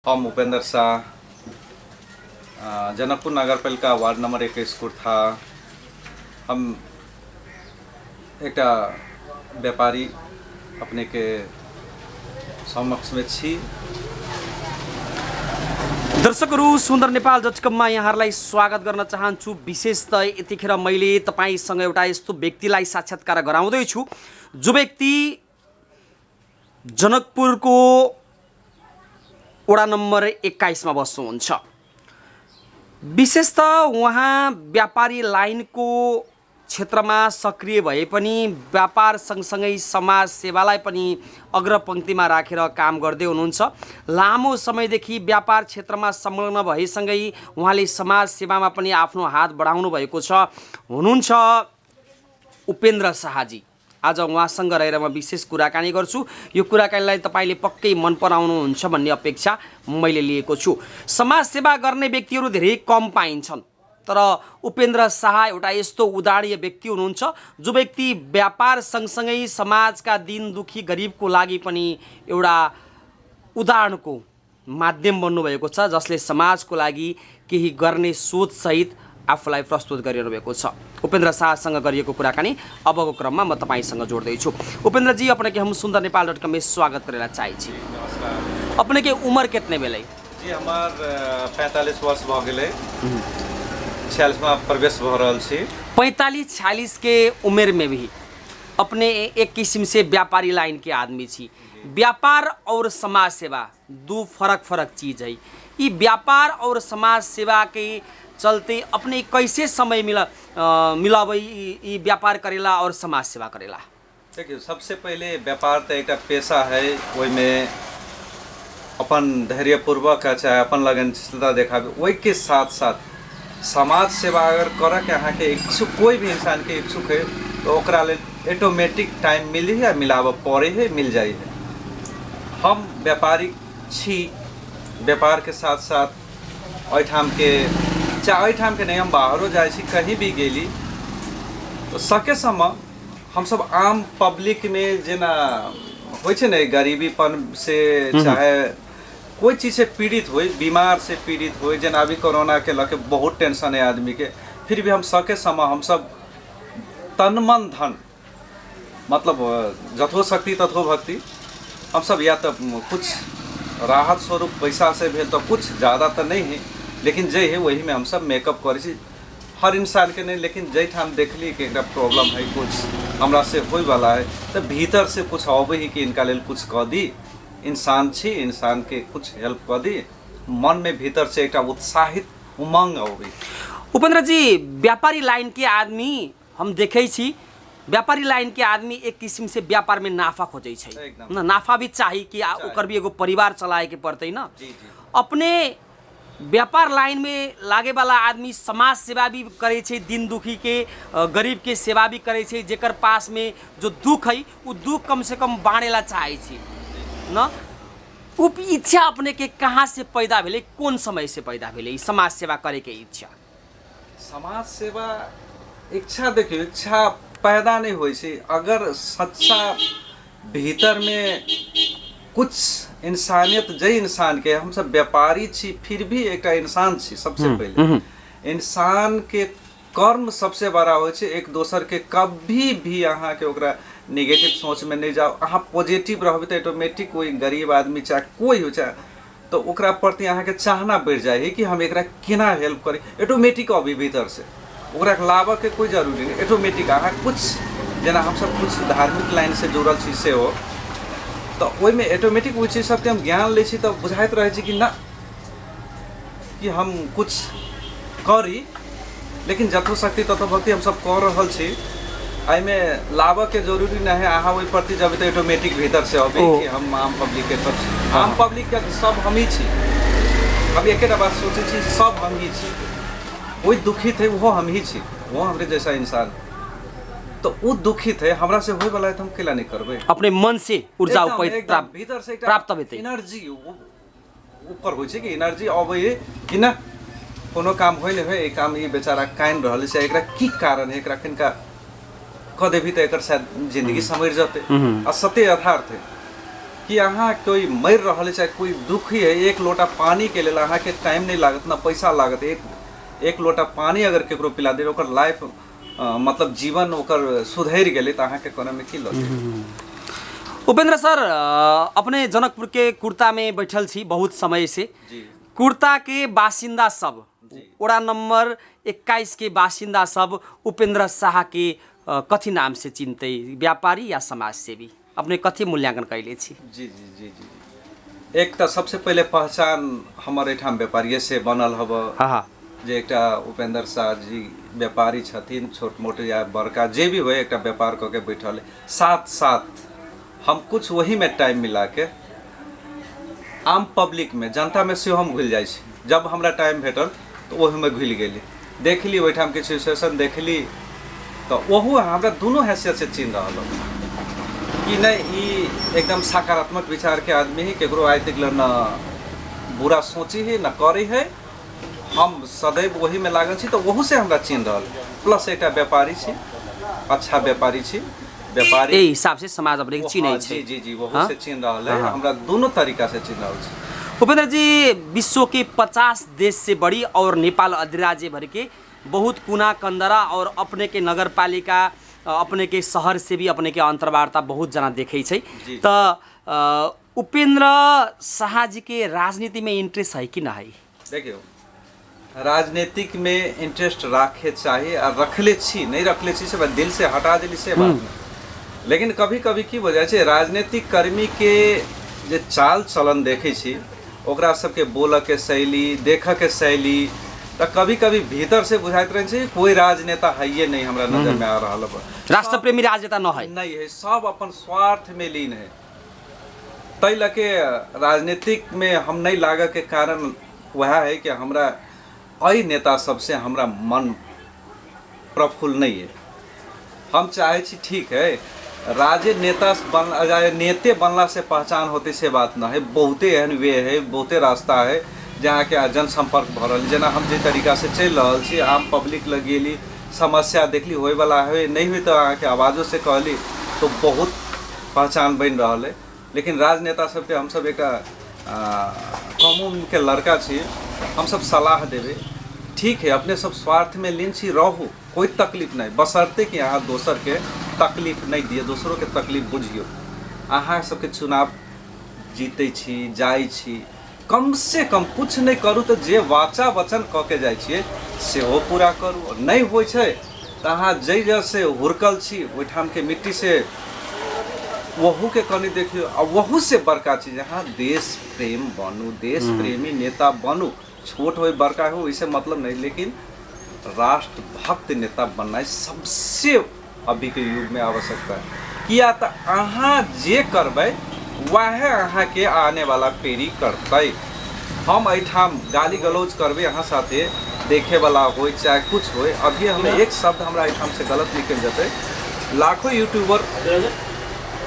हम उपेंद्र शाह, जनकपुर नगरपालिका ward number 21 Kurtha. हम एक व्यापारी अपने के समक्ष में छी। दर्शकहरू, सुन्दर नेपाल डटकममा यहाँहरूलाई स्वागत गर्न चाहन्छु। विशेष त यतिखेर मैले तपाईसँग एउटा यस्तो व्यक्तिलाई साक्षात्कार गराउँदैछु जो व्यक्ति जनकपुरको वडा नम्बर 21 मा बस्नुहुन्छ। विशेष त उहाँ व्यापारी लाइनको क्षेत्रमा सक्रिय भए पनि व्यापार सँगसँगै समाज सेवालाई पनि अग्रपङ्क्तिमा राखेर काम गर्दै हुनुहुन्छ। लामो समयदेखि व्यापार क्षेत्रमा संलग्न भएसँगै उहाँले समाज सेवामा पनि आफ्नो हात बढाउनु भएको छ। हुनुहुन्छ उपेन्द्र शाहजी। आज उहाँसँग रहेर म विशेष कुराकानी गर्छु। यो कुराकानीलाई तपाईँले पक्कै मन पराउनुहुन्छ भन्ने अपेक्षा मैले लिएको छु। समाज सेवा गर्ने व्यक्तिहरू धेरै कम पाइन्छन्, तर उपेन्द्र शाह एउटा यस्तो उदाहरणीय व्यक्ति हुनुहुन्छ जो व्यक्ति व्यापार सँगसँगै समाजका दिन दुखी गरिबको लागि पनि एउटा उदाहरणको माध्यम बन्नुभएको छ, जसले समाजको लागि केही गर्ने सोचसहित आफूलाई प्रस्तुत गरिरहनु भएको छ। उपेन्द्र शाहसँग गरिएको कुराकानी अबको क्रममा म तपाईसँग जोड्दैछु। उपेन्द्र जी, अपने के हम सुंदर नेपाल.com में स्वागत करेला चाहे छी। नमस्कार। अपने के उम्र कितने भेलै? जी हमार 45 वर्ष भ गेलै। 46 में प्रवेश भ रहल छी। 45-46 के उम्र में भी अपने एक किस्म से व्यापारी लाइन के आदमी छी। व्यापार और समाज सेवा दो फरक चीज है। ये व्यापार और समाज सेवा के चलते अपने कैसे समय मिलाबै ये व्यापार करेला और समाज सेवा करेला? देखिए, सबसे पहले व्यापार तो एक पेशा है। वही में अपन धैर्यपूर्वक चाहे अपन लगनशीलता देखावे, वही के साथ साथ समाज सेवा अगर कर के अहाँ के इच्छुक कोई भी इंसान के इच्छुक है तो ओकरा ले ऑटोमेटिक टाइम मिली है, मिलाव पड़े है, मिल जाए है। हम व्यापारी छी। व्यापार के साथ साथ ओहिठाम के चाहे ओहिठाम के नहीं, हम बाहरों जाए छी, कहीं भी गेली तो सके समय हम सब आम पब्लिक में जेना हो गरीबीपन से चाहे कोई चीज़ से पीड़ित हो, बीमार से पीड़ित हो, जेना अभी कोरोना के लके बहुत टेंशन है आदमी के, फिर भी हम सके समय हम सब तन मन धन मतलब जथो शक्ति तथो भक्ति हम सब या तो कुछ राहत स्वरूप पैसा से भेल तो कुछ ज़्यादा तो नहीं है, लेकिन जे है वही में हम सब मेकअप करे छी। हर इंसान के नहीं, लेकिन जैठ हम देखली कि एक प्रॉब्लम है, कुछ हमरा से होय वाला है, तो भीतर से कुछ आवे ही कि इनका लेल कुछ कह दी। इंसान छी, इंसान के कुछ हेल्प कर दी, मन में भीतर से एक उत्साहित उमंग आवे। उपेन्द्र जी, व्यापारी लाइन के आदमी हम देखे छी, व्यापारी लाइन के आदमी एक किस्म से व्यापार में नाफा खोजे छै ना, नाफा भी चाहिए कि ओकर भी एगो परिवार चलाए के पड़ते ना। अपने व्यापार लाइन में लागे वाला आदमी समाज सेवा भी करे छे, दिन दुखी के गरीब के सेवा भी करे छे, जेकर पास में जो दुख है वो दुख कम से कम बाँटेला चाहे छे ना। उ इच्छा अपने के कहाँ से पैदा भेले, कौन समय से पैदा भेले समाज सेवा करे के इच्छा? समाज सेवा इच्छा, देखियो, इच्छा पैदा नहीं होई छे। अगर सच्चा भीतर में कुछ इंसानियत, जय इंसान के हम सब व्यापारी छी, फिर भी एक इंसान छी। सबसे पहले इंसान के कर्म सबसे बड़ा हो छे। एक दोसर के कभी भी अहाँ के ओकरा नेगेटिव सोच में नहीं जाओ। अहाँ पॉजिटिव रहबे तो ऑटोमेटिक कोई गरीब आदमी चाहे कोई हो चाहे तो ओकरा प्रति अहाँ के चाहना बढ़ जाए है कि हम एकरा केना हेल्प करी। ऑटोमेटिक अभी भीतर से ओकरा लाभ के कोई जरूरी नहीं, ऑटोमेटिक अहाँ कुछ जेना हम सब कुछ धार्मिक लाइन से जुड़ल चीज से हो तो वही में ऑटोमेटिक वो चीज सबके हम ज्ञान ले छी तो बुझाइत रहे छी कि ना कि हम कुछ करी, लेकिन जथो शक्ति तथो भक्ति हम सब कर रहल छी। आई में लाभ के जरूरी नहीं है। अहाँ वही प्रति जब तो ऑटोमेटिक भीतर से अभी कि हम आम पब्लिक के सब आम पब्लिक के सब हम ही छी। अभी एक बात सोचे छी, सब हम ही छी। कोई दुखित है वो हम ही छी, वो हमरे जैसा इंसान तो वो दुखित है, हमरा से होय वाला है तो हम केला नहीं करबे। अपने मन से ऊर्जा भीतर से प्राप्त होते एनर्जी ऊपर हो छे कि एनर्जी अबे कि ना कोनो काम होइले है, ए काम ये बेचारा काइन रहल छै, एकरा की कारण है, एकरा किनका कदे भी तो एक शायद जिंदगी समझ जाते। और सत्य यथार्थ है कि अहाँ कोई मर रहा है चाहे कोई दुखी है, एक लोटा पानी के लेल अहाँ के टाइम नहीं लागत ना पैसा लागत। एक लोटा पानी अगर केकरो पिला दे ओकर लाइफ मतलब जीवन ओकर सुधर गए तो अहाँ के कोने में की लगे। उपेंद्र सर, अपने जनकपुर के कुर्ता में बैठल छी बहुत समय से। जी। कुर्ता के बासिंदा सब, वड़ा नंबर 21 के बासिंदा सब उपेंद्र शाह के कथी नाम से चिन्हते, व्यापारी या समाज सेवी? अपने कथी मूल्यांकन कैले छी? जी जी जी जी एक तो सबसे पहले पहचान हमारे ठाम व्यापारिये से बनल हब। हाँ, जे एकटा उपेंद्र शाह जी व्यापारी छथिन, छोट मोट या बड़का जे भी हो एक व्यापार करके बैठल है। साथ साथ हम कुछ वही में टाइम मिला के आम पब्लिक में जनता में से हम घुल जाए। जब हमरा टाइम भेटल तो वही में घुल गई, देखली ओहिठाम के सिचुएशन देखली तो वहू हमरा दोनों हैसियत से चिन्ह रहा कि नहीं ई एकदम सकारात्मक विचार के आदमी ही, केकरो आइ तक न बुरा सोची ही न करी है। हम सदैव वही में लागल छी तो वहू से हमरा चिन्ह रहा। प्लस एक व्यापारी छी, अच्छा व्यापारी छी, व्यापारी ए हिसाब से समाज अपने चिन्ह जी जी जी वहू से चिन्ह रहा है। हमरा दोनों तरीका से चिन्ह रहा है। उपेंद्र जी, विश्व के 50 देश से बड़ी और नेपाल अधिराज्य भर के बहुत कुना कंदरा और अपने के नगर पालिका, अपने के शहर से भी अपने के अंतर्वार्ता बहुत जना देखे छै। तो उपेंद्र शाह जी के राजनीति में इंटरेस्ट है कि ना है? देखियो, राजनीतिक में इंटरेस्ट रखे चाहिए और रखले छी, नहीं रखले छी से दिल से हटा दिली से बात नहीं। लेकिन कभी कभी की वजह से राजनीतिक कर्मी के जे चाल चलन देखे छी, ओकरा सबके बोल के शैली, देख के शैली, तो कभी कभी भीतर से बुझाइत रहे छै कोई राजनेता है ये नहीं हमरा नजर में आ रहा है। राष्ट्र प्रेमी राजनेता न है, नहीं है, सब अपन स्वार्थ में लीन है। तै लके राजनीतिक में हम नहीं लागे के कारण वह है कि हमरा अई नेता सबसे हमरा मन प्रफुल्ल नहीं है। हम चाहे छी ठीक है राजनेता नेते बनला से पहचान होती से बात ना है। बहुते एहन वे है, बहुते रास्ता है जहाँ के जनसंपर्क भरल, जना हम जे तरीका से चल रहा छी, आम पब्लिक लगेली, समस्या देखली होए वाला है, नहीं हुई तो अहाँ के आवाज़ों से कहली तो बहुत पहचान बन रहा है। लेकिन राजनेता सबके हम सब एक कॉमन के लड़का छी, हम सब सलाह देवे ठीक है, अपने सब स्वार्थ में लीन छी, रहू, कोई तकलीफ नहीं, बशर्ते कि अहाँ दोसर के तकलीफ नहीं दिए, दोसरों के तकलीफ बुझियो। अहाँ सबके चुनाव जीते छी, जाई छी, कम से कम कुछ नहीं करू तो जे वाचा वचन कह के जाए छिए सेहो पूरा करू। नहीं होइ छै तो अहाँ जै जैसे हुरकल छी ओहिठाम के मिट्टी से वहू के कनी देखियो। और वहू से बड़का चीज अहाँ देश प्रेम बनू, देश प्रेमी नेता बनू, छोट हो बड़का हो इससे मतलब नहीं, लेकिन राष्ट्रभक्त नेता बनना सबसे अभी के युग में आवश्यकता है। किया तो अहाँ जे करबै वह अहाँ के आने वाला पीढ़ी करते। हम एठाम गाली गलौज करबे अहाँ साथे देखे वाला हो चाहे कुछ हो, अभी हमें एक शब्द हमरा एठाम से गलत निकल जाते, लाखों यूट्यूबर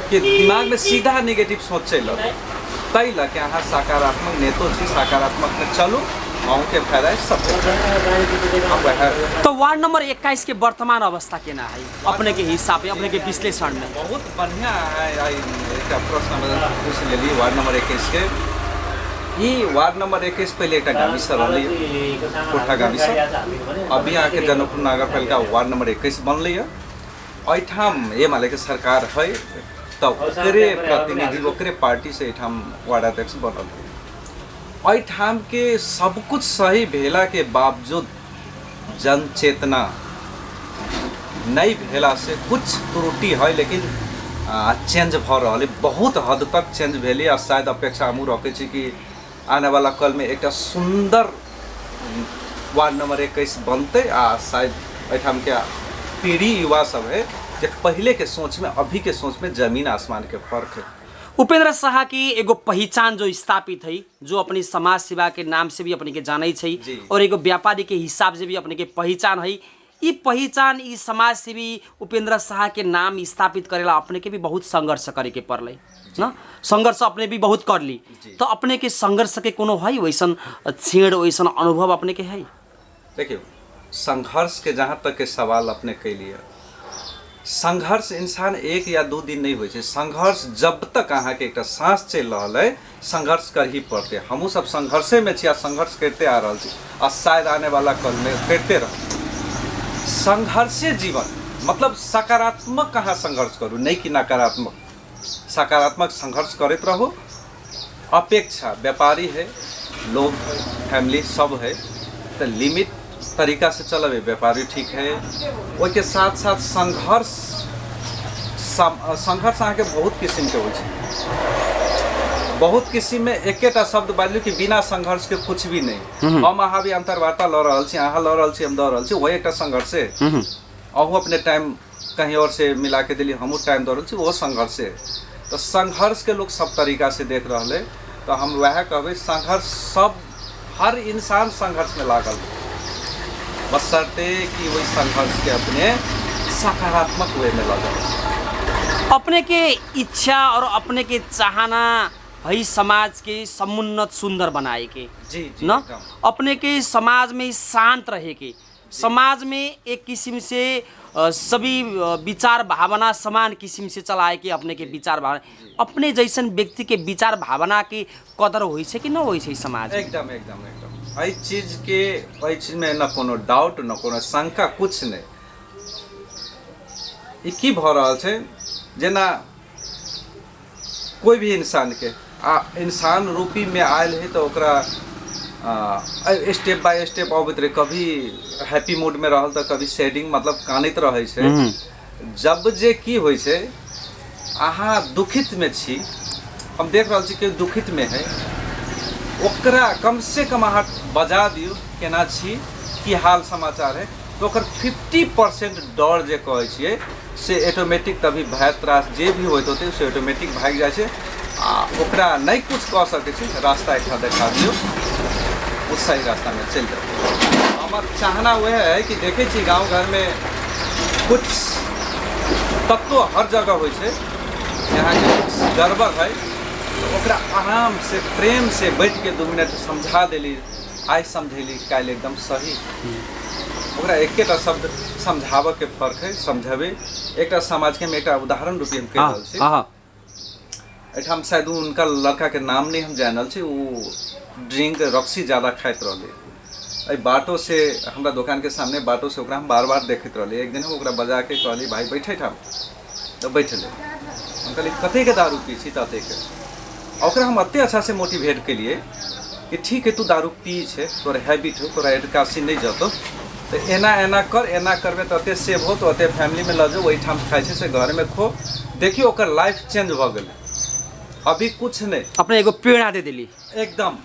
के दिमाग में सीधा नेगेटिव सोच चल तै लके अहाँ सकारात्मक नेतो छी, सकारात्मक में चलू, गाँव के फायदा सबके। तो वार्ड नंबर 21 के वर्तमान अवस्था केना है अपने के हिसाब, अपने के विश्लेषण में? बहुत बढ़िया है। एक प्रश्न पूछ लेली वार्ड नंबर 21 के। ये वार्ड नंबर 21 पहले एक गाविस रही, कोठा गाविस, अभी आके जनकपुर नगर पालिका वार्ड नंबर 21 बनल है। एठाम ये माले के सरकार है तो ओकरे प्रतिनिधि ओकरे पार्टी से एठाम वार्ड अध्यक्ष बनल है। एठाम के सब कुछ सही भेला के बावजूद जन चेतना नहीं भेला से कुछ त्रुटि है, लेकिन चेंज भ रहा है, बहुत हद तक चेंज भेली। और शायद अपेक्षा हमू रखे छी कि आने वाला कल में एक सुंदर वार्ड नंबर 21 बनते। आ शायद एठाम के पीढ़ी युवा सब है जो पहले के सोच में अभी के सोच में जमीन आसमान के फर्क है। उपेंद्र शाह की एगो पहचान जो स्थापित है, जो अपनी समाज सेवा के नाम से भी अपने के जाने छै, और एगो व्यापारी के हिसाब से भी अपने के पहचान है। ये पहचान ये समाज सेवी उपेंद्र शाह के नाम स्थापित करेला अपने के भी बहुत संघर्ष करे के पड़ल ना, संघर्ष अपने भी बहुत कर ली। तो अपने के संघर्ष के कोनो है वैसन छेड़, वैसन अनुभव अपने के है? देखियो, संघर्ष के जहाँ तक के सवाल अपने के लिए संघर्ष इंसान एक या 2 दिन नहीं होइ छै। संघर्ष जब तक अहाँ के एकटा सांस चल रहल है, संघर्ष कर ही पड़ते। हमहू सब संघर्षे में छी आ संघर्ष करते आ रहल छी आ शायद आने वाला कल में करते रह। संघर्षे जीवन मतलब सकारात्मक कहाँ संघर्ष करू, नहीं कि नकारात्मक। सकारात्मक संघर्ष करते रहो। अपेक्षा व्यापारी है, लोग है, फैमिली सब है, तो लिमिट तरीका से चलबे व्यापारी ठीक है। वो के साथ साथ संघर्ष अहाँ के बहुत किस्म के होइ छै। बहुत किस्म में एकेटा शब्द बाजलू कि बिना संघर्ष के कुछ भी नहीं। हम अहाँ भी अंतर्वार्ता लऽ रहल छी, अहाँ लऽ रहल छी, हम दऽ रहल छी, वही एकटा संघर्ष है। अहूँ अपने टाइम कहीं और से मिला के दिली, हमहूँ टाइम दऽ रहल छी, वो संघर्ष है। तो संघर्ष के लोग सब तरीका से देख रहे। तो हम वह कहबे संघर्ष सब हर इंसान संघर्ष में लागल, बशर्ते कि वही संघर्ष के अपने सकारात्मक वे में लगा। अपने के इच्छा और अपने के चाहना है समाज के समुन्नत सुंदर बनाए के जी न, अपने के समाज में शांत रहे के, समाज में एक किस्म से सभी विचार भावना समान किस्म से चलाए के अपने के विचार भावना अपने जैसन व्यक्ति के विचार भावना की कदर होइ छै कि न होइ छै समाज। एकदम एकदम एकदम एहि चीज में न कोनो डाउट न कोनो शंका कुछ नहीं। ई की भ रहल छै जेना कोई भी इंसान के इंसान रूपी में आयल है तो ओकरा स्टेप बाय स्टेप अबैत रहे। कभी हैप्पी मूड में रहल तो कभी सैडिंग मतलब कानैत रहे छै। जब जे की होइ छै अहाँ दुखित में छी, हम देख रहल छी कि दुखित में है, ओकरा कम से कम अहाँ बजा दियौ केना छी, की हाल समाचार है, तो ओकर 50% डर जे कहै छियै से ऑटोमेटिक तभी भय त्रास जे भी होइत होते से ऑटोमेटिक भाग जाइ छै। आ ओकरा नहीं कुछ कह सकै छी, रास्ता एकटा देखा दियौ, उस सही रास्ता में चल जाओ। हमार चाहना वह है कि देखे छी गांव घर में कुछ तत्व हर जगह होइ छै, यहाँ के कुछ गड़बड़ है तो ओकरा आराम से प्रेम से बैठ के 2 मिनट समझा देली, आज समझेली काल एकदम सही। ओकरा एकेटा शब्द समझावे के फर्क है, समझावे एकटा समाज के में एकटा उदाहरण रूपी हम कह रहल छी। एठाम शायद उनका लड़का के नाम नहीं हम जानल छी, वो ड्रिंक रक्सी ज़्यादा खाइत रहले। बाटो से हमरा दुकान के सामने बाटो से ओकरा हम बार बार देखते रहले। एक दिन हम ओकरा बजा के कहली भाई बैठे ठाम, तो बैठले। हम कहली कते के दारू पी छी तते के। ओकरा हम अत्ते अच्छा से मोटिवेट के लिए कि ठीक है तू दारू पी छे, तोर हैबिट हो, तोरा एडकासी नहीं जतो, तो एना एना कर, एना करबे तो अते सेव हो, तो अते फैमिली में ल जाओ, वही ठाम खाइ छे से घर में खो, देखियो ओकर लाइफ चेंज भ गेले। अभी कुछ नहीं, अपने एगो प्रेरणा दे दिली एकदम।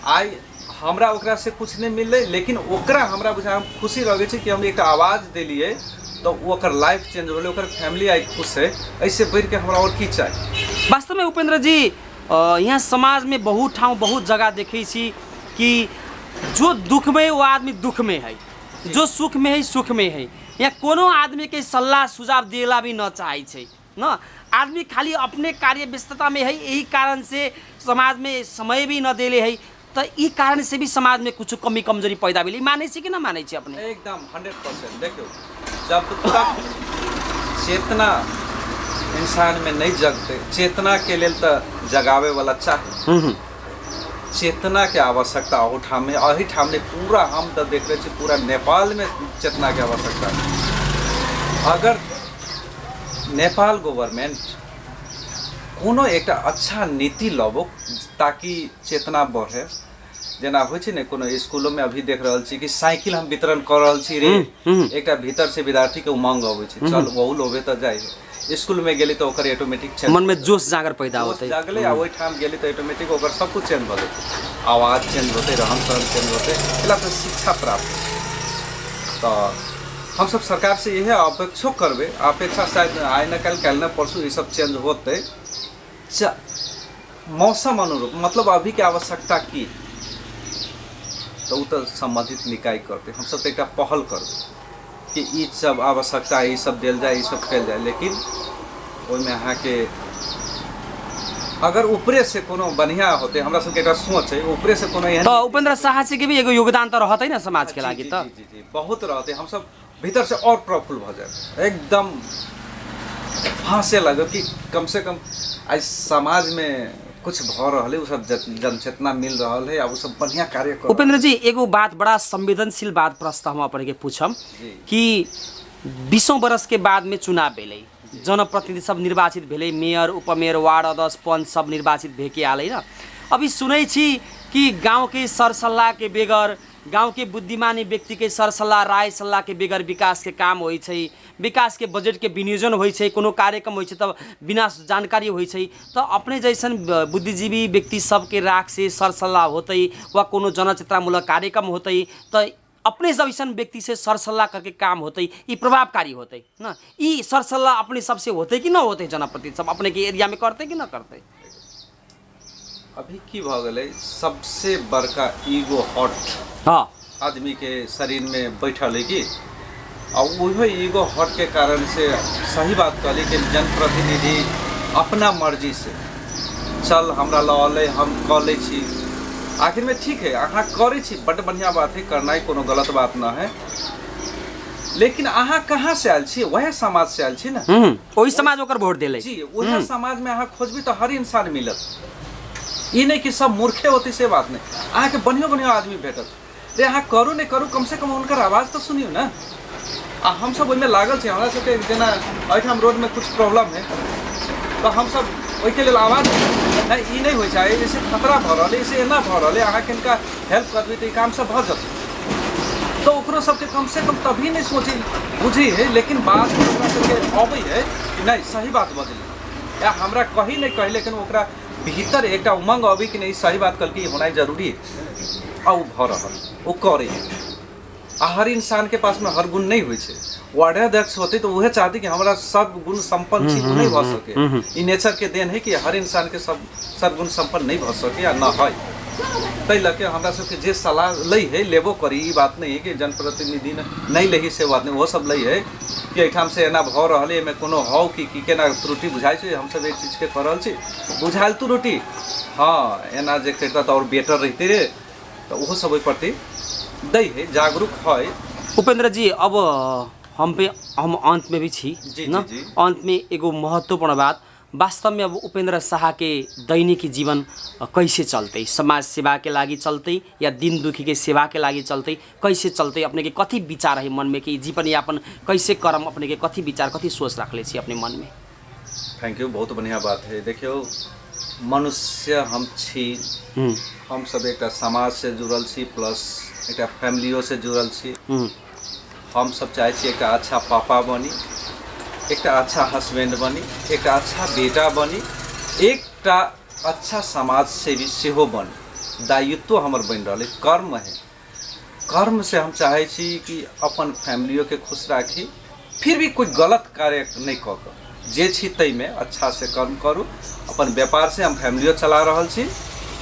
आई हमरा ओकरा से कुछ नहीं मिलले, लेकिन ओकरा हमरा बुझा हम खुशी लगे छै कि हम एक आवाज दिलिए तो ओकर लाइफ चेंज होले, ओकर फैमिली आई खुश है। ऐसे बढ़ के हमरा और की चाहिए। वास्तव में उपेंद्र जी यहाँ समाज में बहुत ठाउँ बहुत जगह देखे छी कि जो दुख में वो आदमी दुख में है, जो सुख में है सुख में है। यहाँ कोनो आदमी के सलाह सुझाव देला भी न चाहे छै न, आदमी खाली अपने कार्य व्यस्तता में है, यही कारण से समाज में समय भी न देले है। तो ई कारण से भी समाज में कुछ कमी कमजोरी पैदा भेली, माने छी कि न माने छी अपने? एकदम 100%। देखियो जब तक चेतना इंसान में नहीं जगते, चेतना के लिए तो जगावे वाला चाहिए। चेतना के आवश्यकता अहिठाम में पूरा हम तो देख रहे छी पूरा नेपाल में चेतना के आवश्यकता है। अगर नेपाल गवर्नमेंट कोनो एक अच्छा नीति लाबो ताकि चेतना बढ़े, जेना होइ छै ने कोनो स्कूलों में अभी देख रहल छी कि साइकिल हम वितरण कर रहल छी रे, एक भीतर से विद्यार्थी के उमंग अबै छै, चल वहू लोभे तो जाए स्कूल में गेली तो ओकर ऑटोमेटिक मन में जोश जागर पैदा होते, जागले आ ओहि ठाम गेली तो ऑटोमेटिक ओकर सब कुछ चेंज भ जेतै, आवाज चेंज होते, रहन सहन चेंज होते, एला तो शिक्षा प्राप्त। तो हम सब सरकार से यह अपेक्षा करबे, अपेक्षा शायद आइ न कल न परसों ये सब चेंज होते। मौसम अनुरूप मतलब अभी के आवश्यकता की तो संबंधित निकाय करते, हम सब एक पहल करते कि ई सब आवश्यकता ये सब दिल जाए, ये सब कल जाए। लेकिन ओहिमे अहाँ के अगर ऊपरे से कोनो बढ़िया होते, हमरा सबके एक सोच है ऊपरे से कोनो एहन तो उपेंद्र साहसी के भी एगो योगदान तो रहते ना समाज के लागी। तो जी बहुत रहते। हम सब भीतर से और प्रफुल्ल भ जाए, एकदम हंसे लगे कि कम से कम आज समाज में कुछ भ रहा है, वो सब जनचेतना मिल रहा है, अब वो सब बढ़िया कार्य कर। उपेंद्र जी एगो बात बड़ा संवेदनशील बात प्रश्न हम अपने के पूछम कि 20 बरस के बाद में चुनाव भेलै, जनप्रतिनिधि सब निर्वाचित भेलै, मेयर उपमेयर वार्ड अध्यक्ष पंच सब निर्वाचित भेके आलै न। अभी सुनै छी कि गांव के सरसल्लाह के बेगर, गांव के बुद्धिमानी व्यक्ति के सरसल्लाह राय सल्लाह के बेगर विकास के काम होइ छै, विकास के बजट के विनियोजन होइ छै, कोनो कार्यक्रम होइ छै तब बिना जानकारी होइ छै। तो अपने जैसन बुद्धिजीवी व्यक्ति सबके राख से सरसल्लाह होतै वा कोनो जनचेतनामूलक कार्यक्रम होतै तो अपने जैसन व्यक्ति से सरसल्लाह करके काम होतै, ये प्रभावकारी होतै ना। ये सरसल्लाह अपने सबसे होतै कि न होतै, जनप्रतिनिधि सब अपने के एरिया में करतै कि न करतै? अभी की भ गए, सबसे बड़का ईगो हॉट हाँ आदमी के शरीर में बैठल है कि, और वही ईगो हॉट के कारण से सही बात कहली कि जनप्रतिनिधि अपना मर्जी से चल हमरा लए हम कऽ लै छी, आखिर में ठीक है अहाँ करै छी, बड़ बढ़िया बात है, करना कोनो गलत बात ना है, लेकिन अहाँ कहाँ से आयल छी? वह समाज से आयल छी ना, वही समाज ओकर वोट देले जी, वह समाज में अहाँ खोजबी तो हर इंसान मिलत। ये नहीं कि सब मूर्खे होती से बात नहीं, अहाँ के बढ़िया बढ़िया आदमी भेटत, रे अहाँ करू नहीं करू कम से कम उनकर आवाज़ तो सुनियो ना। हम सब ओहिमे लागल छी, हमरा सबके जेना एहिठाम रोड में कुछ प्रॉब्लम है तो हम सब ओहिके लेल आवाज नहीं, ई नहीं होइ छै, ऐसे खतरा भ रहल है, ऐसे एना भ रहल है, अहाँ किनका हेल्प करबै तो काम सब भ जेतै, तो ओकरो सबके कम से कम तभी नहीं सोची बुझी है, लेकिन बात ओकरा सबके अबै है कि नहीं सही बात बजली, या हमरा कही नहीं कही, लेकिन ओकरा भीतर एक उमंग अभी कि नहीं सही बात कल की होना जरूरी है, और भ रहल वो करे। हर इंसान के पास में हर गुण नहीं हुई है, वार्ड अध्यक्ष होते तो वह चाहते कि हमारा सब गुण संपन्न छी नहीं भ सके, ई नेचर के देन है कि हर इंसान के सब गुण संपन्न नहीं भ सके या न है, तै लके हमरा सबके जे सलाह लई है लेबो करी, ई बात नहीं है कि जनप्रतिनिधि नहीं लही से बात नहीं, वो सब लई है कि एठाम से एना भ रहल है, में कोनो हौ कि केना त्रुटि बुझाई छै, हम सब एक चीज के कर रहल छी, बुझाइल त्रुटि हाँ एना जे करता तो और बेटर रहते रे, तो वो सब प्रति दै है, जागरूक है। उपेंद्र जी अब हम अंत में भी छी न, अंत में एगो महत्वपूर्ण बात, वास्तव में अब उपेंद्र शाह के दैनिक जीवन कैसे चलते, समाज सेवा के लागि चलते या दिन दुखी के सेवा के लागि चलते, कैसे चलते, अपने के कथी विचार है मन में कि जीवन यापन कैसे करम, अपने के कथी विचार कथी सोच रखले छी अपने मन में? थैंक यू, बहुत बढ़िया बात है। देखियो मनुष्य हम छी, हम सब एक समाज से जुड़ल छी, प्लस एक फैमिलियों से जुड़ल छी, हम सब चाहे छी एक अच्छा पापा बनी, एक अच्छा हस्बैंड बनी, एक अच्छा बेटा बनी, एक अच्छा समाज सेवी सेहो बनी, दायित्व हमर बन रहा है, कर्म है, कर्म से हम चाहे छी कि अपन फैमिलियों के खुश राखी, फिर भी कोई गलत कार्य नहीं कऽ कऽ जे छी तै में अच्छा से कर्म करूँ। अपन व्यापार से हम फैमिलियो चला रहल छी,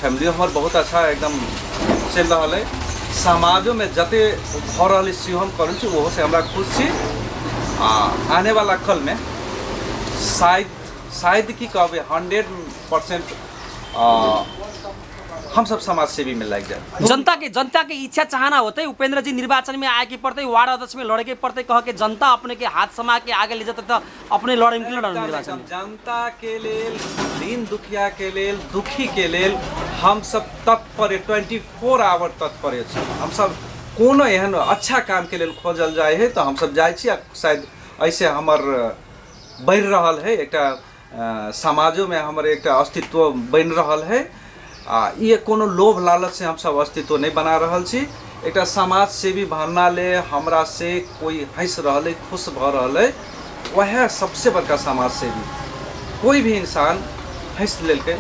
फैमिलियो हमर बहुत अच्छा एकदम चल रहा है, समाजों में जते भ रहल है से हम करूँ छी, वो से हमरा खुश छी। आने वाला कल में शायद की कहबे 100% हम सब समाज सेवी में लग जाए। जनता के इच्छा चाहना होते उपेंद्र जी निर्वाचन में आए के पड़ते, वार्ड अध्यक्ष में लड़े के पड़ते, कह के जनता अपने के हाथ समा के आगे ले जाते तो अपने लड़े निर्वाचन में। जनता के लेल, दीन दुखिया के लेल, दुखी के लेल हम सब तत्पर 24 आवर तत्पर छी। हम सब कोनो एहन अच्छा काम के लेल खोजल जाए है तो हम सब जाए छी, शायद ऐसे हमर बढ़ रहल है, एक समाजों में हमर एक अस्तित्व बन रहल है। ये कोनो लोभ लालच से हम सब अस्तित्व नहीं बना रहल छी, एक समाज सेवी बनना ले हमरा से कोई हंस रहल है, खुश भ रहल है, वह सबसे बड़का समाज सेवी। कोई भी इंसान हंस लेके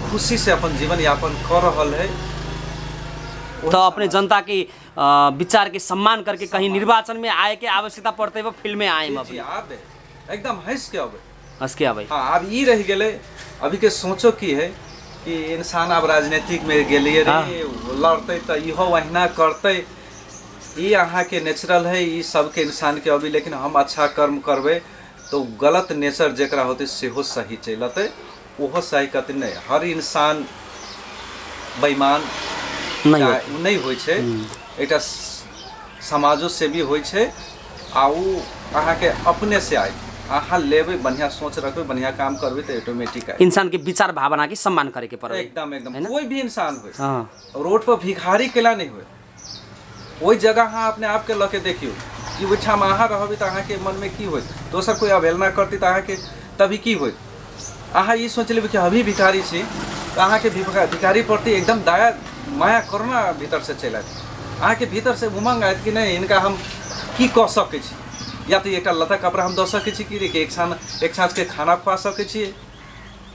खुशी से अपन जीवन यापन कर रहल है, तो अपने जनता के विचार के सम्मान करके कहीं निर्वाचन में आए के आवश्यकता पड़ते वो फील्ड में आए एकदम हंस के आवे। हाँ अब ई रह गए, अभी के सोचो की है कि इंसान अब राजनीतिक में गेलिए रे लड़ते तो इहो वहीना करते, ये अहाँ के नेचुरल है, ये सबके इंसान के अभी, लेकिन हम अच्छा कर्म करबे तो गलत नेचर जरा होते सेहो सही चलते, वो सही कहते नहीं। हर इंसान बेईमान नहीं होइ छै, एक समाजो से भी होइ छै, आ उ अहाँ के अपने से आए। अहाँ लेबै, बढ़िया सोच रखबै, बढ़िया काम करबै तो ऑटोमेटिक आए। इंसान के विचार भावना की सम्मान करे के पड़े। एकदम एकदम कोई भी इंसान हो, हाँ रोड पर भिखारी केला नहीं हुए, वही जगह अहाँ अपने आप के लके देखियो कि ओहिठाम अहाँ रहबै तो अहाँ के मन में की होत, दोसर कोई अवहेलना करती तो अहाँ के तभी की होत। अहाँ ये सोच लेबै कि अभी भिखारी छी तो अहाँ के भिखारी प्रति एकदम दया माया करुणा भीतर से चल आयत। अहाँ के भीतर से उमंग आयत कि नहीं इनका हम की कह सकै छी, या तो एक लत्ता कपड़ा हम दऽ सकै छी कि एक साँझ के खाना खुआ सकै छियै,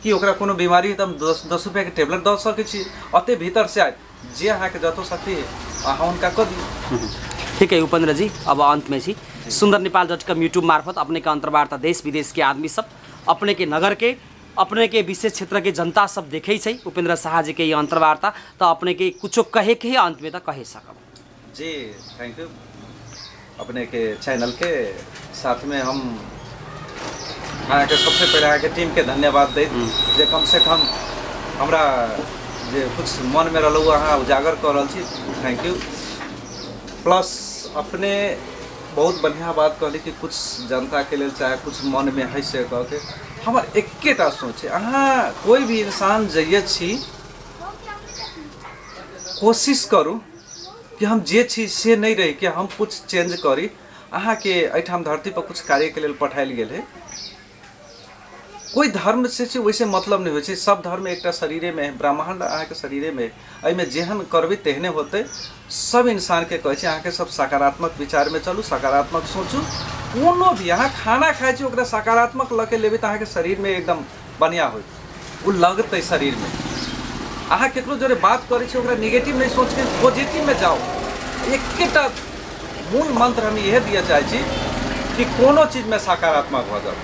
कि ओकरा कोनो बीमारी है तो हम 10 रुपया के टेबलेट दऽ सकै छी। अते भीतर से आयत जे अहाँ के जतो शक्ति है अहाँ उनका कर दियौ। ठीक है उपेंद्र जी, अब अंत में छी सुंदर नेपाल.com यूट्यूब मार्फत अपने के अंतर्वार्ता देश विदेश के आदमी सब, अपने के नगर के, अपने के विशेष क्षेत्र के जनता सब देखे छै उपेंद्र शाह जी के ये अंतर्वार्ता, तो अपने के कुछो कहे के अंत में तो कहे सकब। जी थैंक यू। अपने के चैनल के साथ में हम अहाँ के सबसे पहले अहाँ के टीम के धन्यवाद दै जे कम से कम हमरा जे कुछ मन में रहलौ अहाँ उजागर कर रहल छी, थैंक यू। प्लस अपने बहुत बढ़िया बात कहली कि कुछ जनता के लिए चाहे कुछ मन में है से कह के हमर एकेटा सोच है, अहाँ कोई भी इंसान जइए छी कोशिश करू कि हम जे छी से नहीं रही कि हम कुछ चेंज करी। अहाँ के एठाम धरती पर कुछ कार्य के लिए पठायल गेल है, कोई धर्म से वैसे मतलब नहीं हो, सब धर्म एक शरीरे में है, ब्रह्मांड अहाँ के शरीरे में, एहिमे जेहन करबै तेहने होते। सब इंसान के कहै छै अहाँ के सब सकारात्मक विचार में चलू, सकारात्मक सोचू। कोनो भी अहाँ खाना खाइ छी ओकरा सकारात्मक लऽ के लेबै तऽ अहाँ के शरीर में एकदम बढ़िया होत, वो लगतै शरीर में। अहाँ केकरो जोरे बात करै छी ओकरा नेगेटिव नहीं सोच के पॉजिटिव में जाओ। एकेटा मूल मंत्र हम यह दिया चाहे छी कि कोनो चीज में सकारात्मक भऽ जाओ,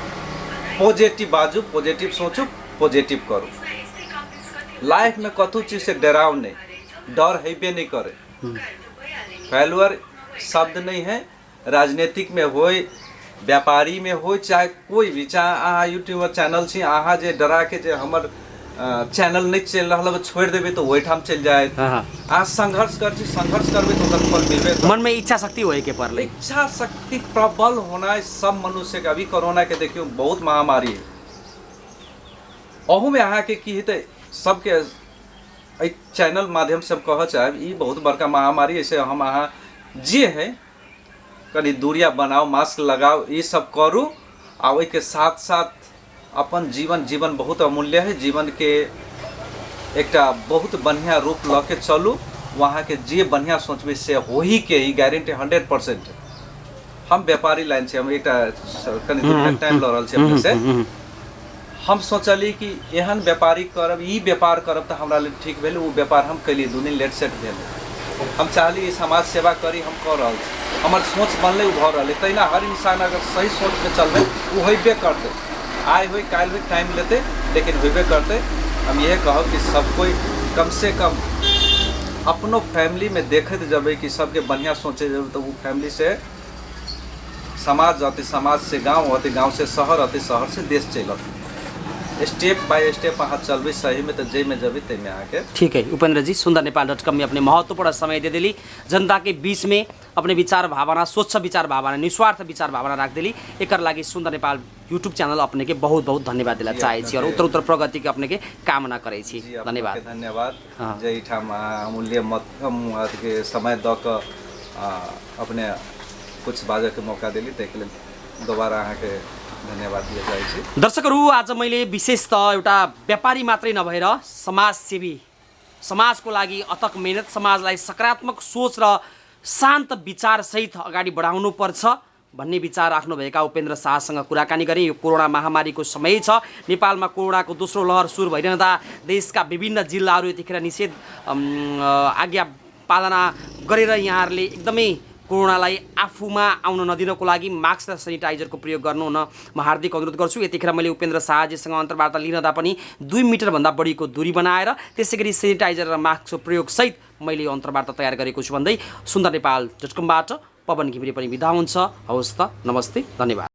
पॉजिटिव बाजू, पॉजिटिव सोचू, पॉजिटिव करू। लाइफ में कतौ चीज से डराओ नहीं, डर हेबे नहीं करे। फेलुअर शब्द नहीं है, राजनीतिक में होय, व्यापारी में होय, चाहे कोई भी, चाहे अहाँ यूट्यूबर चैनल छी, अहाँ जे डरा के जे हमर चैनल नहीं चल रहा छोड़ देवे तो वही ठाम चल जाए। आज संघर्ष कर संघर्ष करबे तो फल मिलबे। मन में इच्छा शक्ति होए के पड़ले, इच्छा शक्ति प्रबल होना सब मनुष्य के। अभी कोरोना के देखियो बहुत महामारी है, अहू में अहाँ के की हेतै सबके चैनल माध्यम से हम कह चाहब ई बहुत बड़का महामारी। ऐसे हम अहाँ जे है कनी दूरिया बनाओ, मास्क लगाओ, ये सब करू। आ ओहि के साथ साथ अपन जीवन बहुत अमूल्य है, जीवन के एकटा बहुत बढ़िया रूप लके चलू। वहाँ के जे बढ़िया सोचबे से हो ही के ही गारंटी 100%। हम व्यापारी लाइन से हम एक टाइम ल रहल छी अपने से, हम सोचली कि एहन व्यापारी करब, ई व्यापार करब तो हमरा लिए ठीक भेल। वो व्यापार हम कैली 2 दिन लेट सेट भेल। हम चाहली समाज सेवा करी, हम कर रहल छी, हमर सोच बनले भ रहले। तहिना हर इंसान अगर सही सोच में चलबे वो होबे करते, आए हुए काल भी टाइम लेते लेकिन होबे करते। हम यह कहब कि सब कोई कम से कम अपनो फैमिली में देखते जब कि सबके बढ़िया सोचे तो वो फैमिली से समाज आते, समाज से गांव आते, गांव से शहर आते, शहर से देश चलते। स्टेप बाय स्टेप अहाँ चलबे सही में तो जय में जब ते में आके। ठीक है उपेंद्र जी, सुंदर नेपाल.com में अपने महत्वपूर्ण समय दे दिली, जनता के बीच में अपने विचार भावना, स्वच्छ विचार भावना, निस्वार्थ विचार भावना रख दिली। एकर लागि सुंदर नेपाल यूट्यूब चैनल अपने के बहुत बहुत धन्यवाद दिला चाहे छी और उत्तर प्रगति के अपने के कामना करे छी। धन्यवाद धन्यवाद। जय ठाम अमूल्य मत के समय द के अपने कुछ बाजे के मौका दिली, ताकि लेल दोबारा अहाँ के धन्यवाद दिया जाए छी। दर्शकहरू, आज मैले विशेष त एउटा व्यापारी मात्रै नभएर समाजसेवी, समाजको लागि अथक मेहनत, समाजलाई सकारात्मक सोच र शान्त विचारसहित अगाडि बढाउनु पर्छ भन्ने विचार राख्नुभएका उपेंद्र शाहसँग कुराकानी गरेँ। यो कोरोना महामारीको समय छ, नेपालमा कोरोनाको दोस्रो लहर सुरु भइरहँदा देशका विभिन्न जिल्लाहरू यतिखेर निषेध आज्ञा पालना गरेर यहाँहरूले एकदमै कोरोनालाई आफूमा आउन नदिनको लागि मास्क र सेनिटाइजरको प्रयोग गर्नु हुन म हार्दिक अनुरोध गर्छु। यतिखेर मैले उपेंद्र शाहजीसँग अन्तर्वार्ता लिँदा पनि 2 मिटरभन्दा बढीको दूरी बनाएर त्यसैगरी सेनिटाइजर र मास्कको प्रयोगसहित मैले अन्तर्वार्ता तयार गरेको छु भन्दै सुन्दर नेपाल.com बाट पवन घिमिरे पनि बिदा हुन्छ। हवस् त, नमस्ते, धन्यवाद।